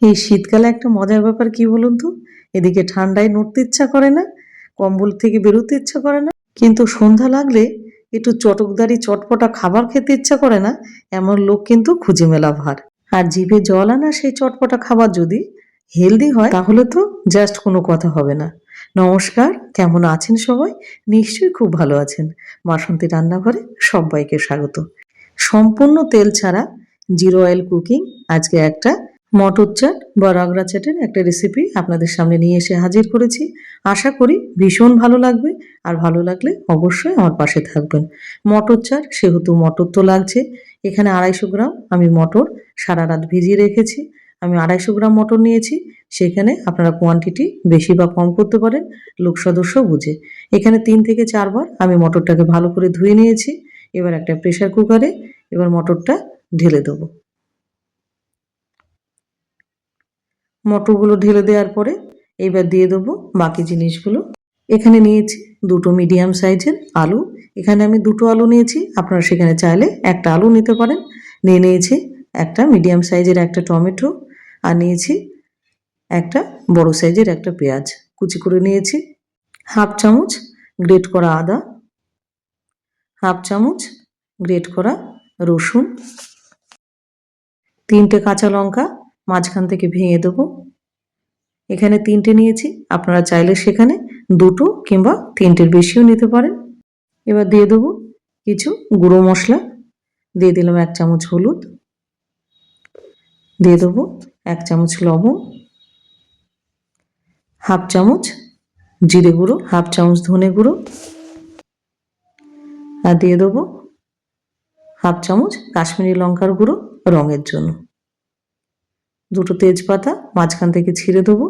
এই শীতকালে একটা মজার ব্যাপার কি বলুন তো, এদিকে ঠান্ডায় নড়তে ইচ্ছা করে না, কম্বল থেকে বেরোতে ইচ্ছা করে না, কিন্তু সন্ধ্যা লাগলে একটু চটকদারি চটপটা খাবার খেতে ইচ্ছা করে না, এমন লোক কিন্তু খুঁজে মেলা ভার। আর জিভে জল আনা সেই চটপটা খাবার যদি হেলদি হয় তাহলে তো জাস্ট কোনো কথা হবে না। নমস্কার, কেমন আছেন সবাই? নিশ্চয়ই খুব ভালো আছেন। বাসন্তী রান্নাঘরে সবাইকে স্বাগত। সম্পূর্ণ তেল ছাড়া জিরো অয়েল কুকিং, আজকে একটা মটর চাট বা রাগড়া চাটের একটা রেসিপি আপনাদের সামনে নিয়ে এসে হাজির করেছি। আশা করি ভীষণ ভালো লাগবে, আর ভালো লাগলে অবশ্যই আমার পাশে থাকবেন। মটর চাট সেহেতু মটর তো লাগছে। এখানে 250 গ্রাম আমি মটর সারা রাত ভিজিয়ে রেখেছি। আমি 250 গ্রাম মটর নিয়েছি, সেখানে আপনারা কোয়ান্টিটি বেশি বা কম করতে পারেন লোক সদস্য বুঝে। এখানে 3 থেকে 4 বার আমি মটরটাকে ভালো করে ধুয়ে নিয়েছি। এবার একটা প্রেসার কুকারে এবার মটরটা ঢেলে দেবো। মটরগুলো ঢেলে দেওয়ার পরে এবার দিয়ে দেবো বাকি জিনিসগুলো। এখানে নিয়েছি 2টো মিডিয়াম সাইজের আলু। এখানে আমি 2টো আলু নিয়েছি, আপনারা সেখানে চাইলে একটা আলু নিতে পারেন। নিয়েছি একটা মিডিয়াম সাইজের একটা টমেটো, আর নিয়েছি একটা বড় সাইজের একটা পেঁয়াজ কুচি করে নিয়েছি। হাফ চামচ গ্রেট করা আদা, হাফ চামচ গ্রেট করা রসুন, 3টে কাঁচা লঙ্কা মাঝখান থেকে ভেঙে দেবো। এখানে 3টে নিয়েছি, আপনারা চাইলে সেখানে 2টো কিংবা 3টের বেশিও নিতে পারেন। এবার দিয়ে দেবো কিছু গুঁড়ো মশলা। দিয়ে দিলাম 1 চামচ হলুদ, দিয়ে দেবো 1 চামচ লবণ, হাফ চামচ জিরে গুঁড়ো, হাফ চামচ ধনে গুঁড়ো, আর দিয়ে দেবো হাফ চামচ কাশ্মীরি লঙ্কার গুঁড়ো রঙের জন্য। 2টো তেজপাতা মাঝখান থেকে ছিঁড়ে দেবো।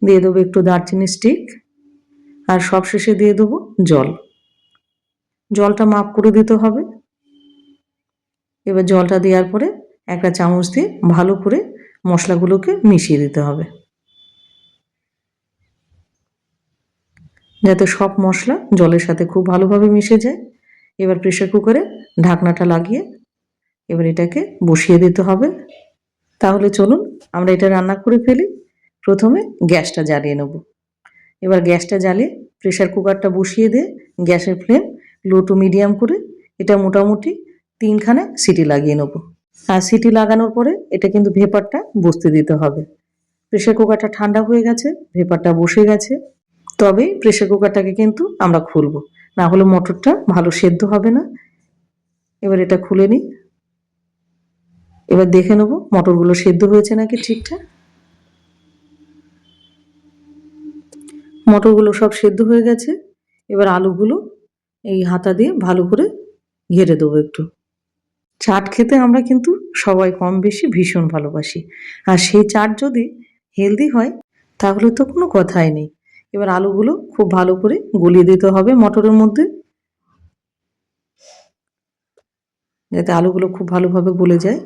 দিয়ে দেবো একটু দারচিনি স্টিক, আর সবশেষে দিয়ে দেবো জল। জলটা মাপ করে দিতে হবে। এবার জলটা দেওয়ার পরে একটা চামচ দিয়ে ভালো করে মশলাগুলোকে মিশিয়ে দিতে হবে, যাতে সব মশলা জলের সাথে খুব ভালোভাবে মিশে যায়। এবার প্রেসার কুকারে ঢাকনাটা লাগিয়ে এবার এটাকে বসিয়ে দিতে হবে। তাহলে চলুন আমরা এটা রান্না করে ফেলি। প্রথমে গ্যাসটা জ্বালিয়ে নেব। এবার গ্যাসটা জ্বালিয়ে প্রেসার কুকারটা বসিয়ে দিয়ে গ্যাসের ফ্লেম লো টু মিডিয়াম করে এটা মোটামুটি 3খানা সিটি লাগিয়ে নেব। আর সিটি লাগানোর পরে এটা কিন্তু ভেপারটা বসতে দিতে হবে। প্রেসার কুকারটা ঠান্ডা হয়ে গেছে, ভেপারটা বসে গেছে, তবে প্রেসার কুকারটাকে কিন্তু আমরা খুলব, না হলে মটরটা ভালো সেদ্ধ হবে না। এবার এটা খুলে নিই। এবার দেখে নেব মটরগুলো সেদ্ধ হয়েছে নাকি ঠিকঠাক। মটরগুলো সব সেদ্ধ হয়ে গেছে। এবার আলুগুলো এই হাতা দিয়ে ভালো করে ঘেরে দেবো একটু। চাট খেতে আমরা কিন্তু সবাই কম বেশি ভীষণ ভালোবাসি, আর সেই চাট যদি হেলদি হয় তাহলে তো কোনো কথাই নেই। এবার আলুগুলো খুব ভালো করে গলিয়ে দিতে হবে মটরের মধ্যে, যাতে আলুগুলো খুব ভালোভাবে গলে যায়।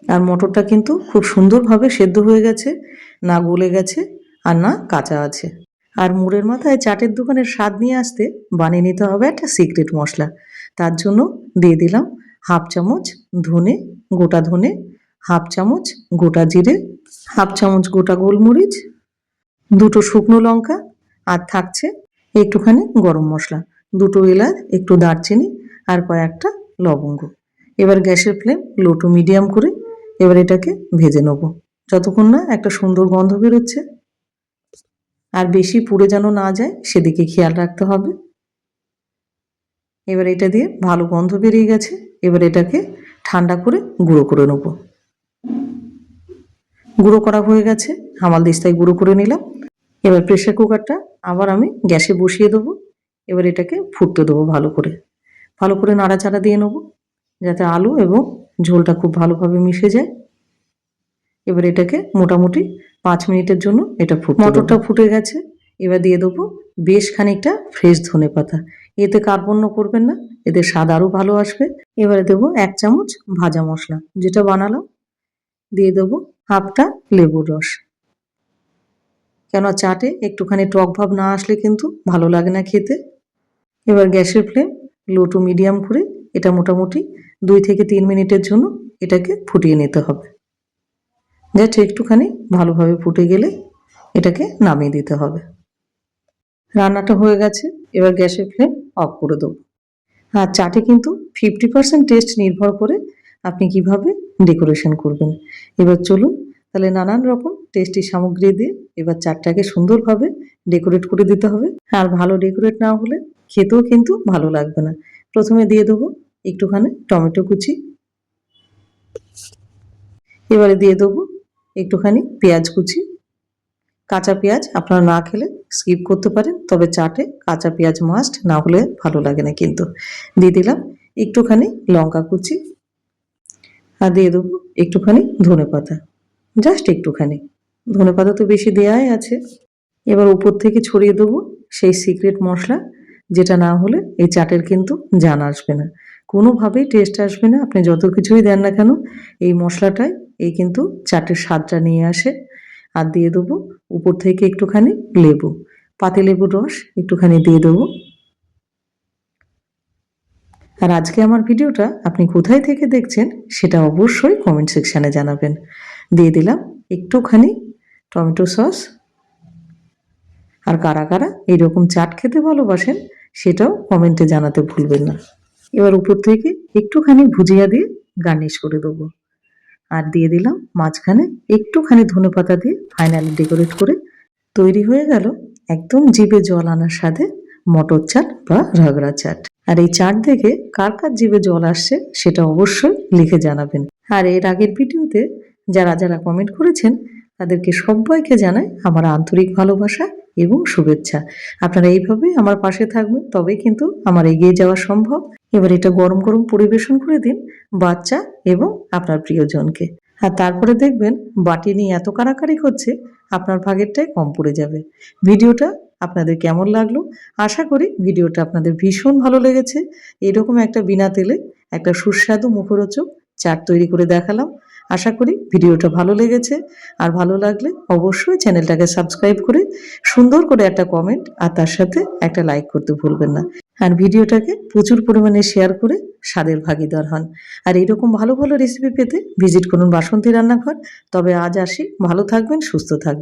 আর মটরটা কিন্তু খুব সুন্দরভাবে সেদ্ধ হয়ে গেছে, না গলে গেছে আর না কাঁচা আছে। আর মোড়ের মাথায় চাটের দোকানের স্বাদ নিয়ে আসতে বানিয়ে নিতে হবে একটা সিক্রেট মশলা। তার জন্য দিয়ে দিলাম হাফ চামচ ধনে, গোটা ধনে, হাফ চামচ গোটা জিরে, হাফ চামচ গোটা গোলমরিচ, 2টো শুকনো লঙ্কা, আর থাকছে একটুখানি গরম মশলা, 2টো এলাচ, একটু দারচিনি, আর কয়েকটা লবঙ্গ। এবার গ্যাসের ফ্লেম লো টু মিডিয়াম করে এবার এটাকে ভেজে নেব যতক্ষণ না একটা সুন্দর গন্ধ বেরোচ্ছে। আর বেশি পুড়ে যেন না যায় সেদিকে খেয়াল রাখতে হবে। এবার এটা দিয়ে ভালো গন্ধ বেরিয়ে গেছে। এবার এটাকে ঠান্ডা করে গুঁড়ো করে নেব। গুঁড়ো করা হয়ে গেছে, হামালদিস্তায় গুঁড়ো করে নিলাম। এবার প্রেসার কুকারটা আবার আমি গ্যাসে বসিয়ে দেবো। এবার এটাকে ফুটতে দেবো ভালো করে, ভালো করে নাড়াচাড়া দিয়ে নেবো যাতে আলু এবং ঝোলটা খুব ভালোভাবে মিশে যায়। এবার এটাকে মোটামুটি 5 মিনিটের জন্য এটা ফুটতে দেবো। মটরটা ফুটে গেছে। এবার দিয়ে দেবো বেশ খানিকটা ফ্রেশ ধনেপাতা। এতে কার্পণ্য করবেন না, এতে স্বাদ আরও ভালো আসবে। এবারে দেবো 1 চামচ ভাজা মশলা যেটা বানালাম, দিয়ে দেবো হাফটা লেবুর রস। কেন চাটে একটুখানি টক ভাব না আসলে কিন্তু ভালো লাগে না খেতে। এবার গ্যাসের ফ্লেম লো টু মিডিয়াম করে এটা মোটামুটি 2 থেকে 3 মিনিটের জন্য এটাকে ফুটিয়ে নিতে হবে। জাস্ট একটুখানি ভালোভাবে ফুটে গেলে এটাকে নামিয়ে দিতে হবে। রান্নাটা হয়ে গেছে, এবার গ্যাসের ফ্লেম অফ করে দেবো। আর চাটে কিন্তু 50% টেস্ট নির্ভর করে আপনি কিভাবে ডেকোরেশন করবেন। এবার চলুন তাহলে নানান রকম টেস্টি সামগ্রী দিয়ে এবার চাটটাকে সুন্দরভাবে ডেকোরেট করে দিতে হবে। আর ভালো ডেকোরেট না হলে খেতেও কিন্তু ভালো লাগবে না। প্রথমে দিয়ে দেবো একটুখানি টমেটো কুচি, এবারে দিয়ে দেবো একটুখানি পেঁয়াজ কুচি। কাঁচা পেঁয়াজ আপনারা না খেলে স্কিপ করতে পারেন, তবে চাটে কাঁচা পেঁয়াজ মাস্ট, না হলে ভালো লাগে না কিন্তু। দিয়ে দিলাম একটুখানি লঙ্কা কুচি, আর দিয়ে দেবো একটুখানি ধনেপাতা, জাস্ট একটুখানি। ধনেপাতা তো বেশি দেওয়াই আছে। এবার উপর থেকে ছড়িয়ে দেবো সেই সিক্রেট মশলা, যেটা না হলে এই চাটের কিন্তু জান আসবে না, কোনোভাবেই টেস্ট আসবে না। আপনি যত কিছুই দেন না কেন, এই মশলাটাই এই কিন্তু চাটের স্বাদটা নিয়ে আসে। আর দিয়ে দেবো উপর থেকে একটুখানি লেবু, পাতিলেবুর রস একটুখানি দিয়ে দেবো। আর আজকে আমার ভিডিওটা আপনি কোথায় থেকে দেখছেন সেটা অবশ্যই কমেন্ট সেকশানে জানাবেন। দিয়ে দিলাম একটুখানি টমেটো সস। আর কারা কারা এইরকম চাট খেতে ভালোবাসেন সেটাও কমেন্টে জানাতে ভুলবেন না। এবার উপর থেকে একটুখানি ভুজিয়া দিয়ে গার্নিশ করে দেবো। আর দিয়ে দিলাম মাঝখানে একটুখানি ধনেপাতা দিয়ে ফাইনালি ডেকোরেট করে। তৈরি হয়ে গেল একদম জিভে জল আনার স্বাদে মটর চাট বা রাগড়া চাট। আর এই চাট দেখে কার কার জিভে জল আসছে সেটা অবশ্যই লিখে জানাবেন। আর এর আগের ভিডিওতে যারা যারা কমেন্ট করেছেন তাদেরকে সবাইকে জানাই আমার আন্তরিক ভালোবাসা এবং শুভেচ্ছা। আপনারা এইভাবেই আমার পাশে থাকবেন, তবেই কিন্তু আমার এগিয়ে যাওয়া সম্ভব। এবার এটা গরম গরম পরিবেশন করে দিন বাচ্চা এবং আপনার প্রিয়জনকে। আর তারপরে দেখবেন বাটি নিয়ে এত কাড়াকাড়ি করছে, আপনার ভাগেরটাই কম পড়ে যাবে। ভিডিওটা আপনাদের কেমন লাগলো? আশা করি ভিডিওটা আপনাদের ভীষণ ভালো লেগেছে। এরকম একটা বিনা তেলে একটা সুস্বাদু মুখরোচক চাট তৈরি করে দেখালাম। আশা করি ভিডিওটা ভালো লেগেছে। আর ভালো লাগলে অবশ্যই চ্যানেলটাকে সাবস্ক্রাইব করে সুন্দর করে একটা কমেন্ট আর তার সাথে একটা লাইক করতে ভুলবেন না। আর ভিডিওটাকে প্রচুর পরিমাণে শেয়ার করে স্বাদের ভাগীদার হন। আর এইরকম ভালো ভালো রেসিপি পেতে ভিজিট করুন বাসন্তী রান্নাঘর। তবে আজ আসি, ভালো থাকবেন, সুস্থ থাকবেন।